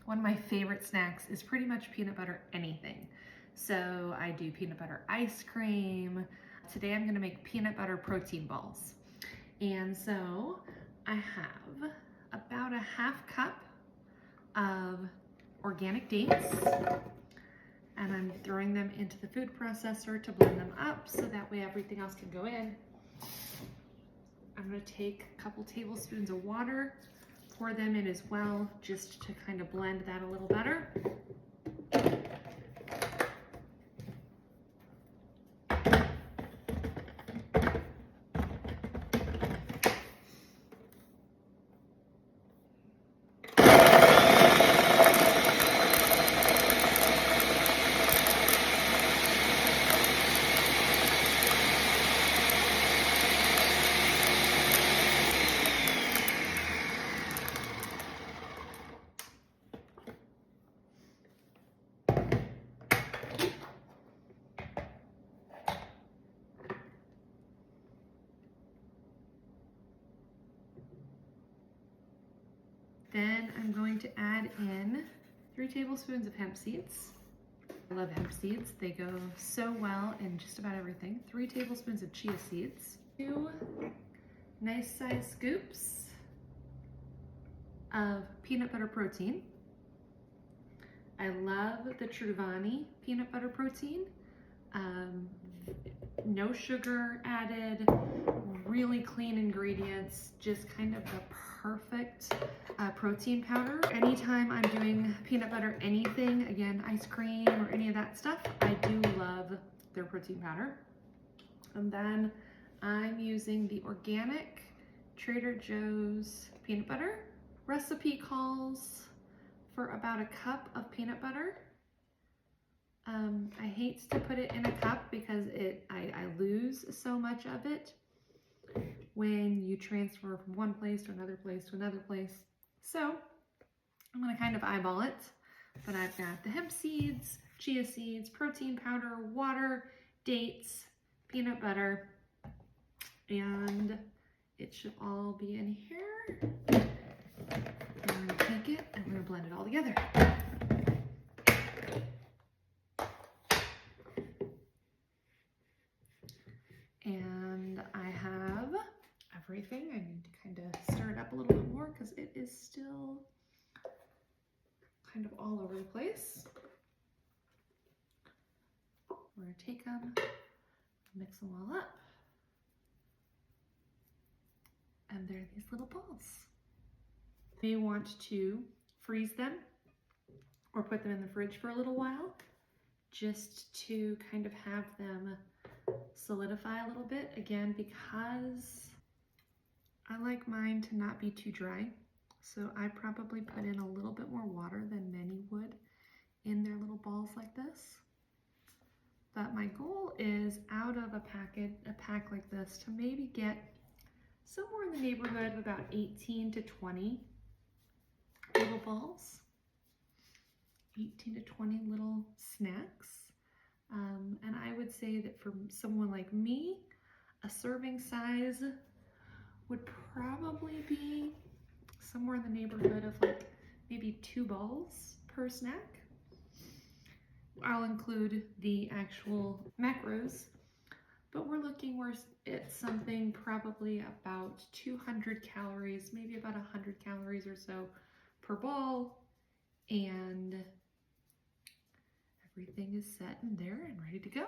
One of my favorite snacks is pretty much peanut butter anything. So I do peanut butter ice cream. Today I'm gonna make peanut butter protein balls. And so I have about a half cup of organic dates, and I'm throwing them into the food processor to blend them up so that way everything else can go in. I'm gonna take a couple tablespoons of water, pour them in as well, just to kind of blend that a little better. Then I'm going to add in 3 tablespoons of hemp seeds. I love hemp seeds. They go so well in just about everything. 3 tablespoons of chia seeds. 2 nice sized scoops of peanut butter protein. I love the Truvani peanut butter protein. No sugar added, really clean ingredients, just kind of the perfect protein powder. Anytime I'm doing peanut butter anything, again, ice cream or any of that stuff, I do love their protein powder. And then I'm using the organic Trader Joe's peanut butter. Recipe calls for about a cup of peanut butter. I hate to put it in a cup because I lose so much of it when you transfer from one place to another place to another place. So I'm going to kind of eyeball it, but I've got the hemp seeds, chia seeds, protein powder, water, dates, peanut butter, and it should all be in here. I'm going to take it and we're going to blend it all together. And I have everything. I need to kind of stir it up a little bit more because it is still kind of all over the place. We're going to take them, mix them all up, and they're these little balls. You may want to freeze them or put them in the fridge for a little while just to kind of have them solidify a little bit, again, because I like mine to not be too dry. So I probably put in a little bit more water than many would in their little balls like this. But my goal is out of a pack like this to maybe get somewhere in the neighborhood of about 18 to 20 little balls. 18 to 20 little snacks. And I would say that for someone like me, a serving size would probably be somewhere in the neighborhood of like maybe 2 balls per snack. I'll include the actual macros, but we're looking at something probably about 200 calories, maybe about 100 calories or so per ball, and everything is set in there and ready to go.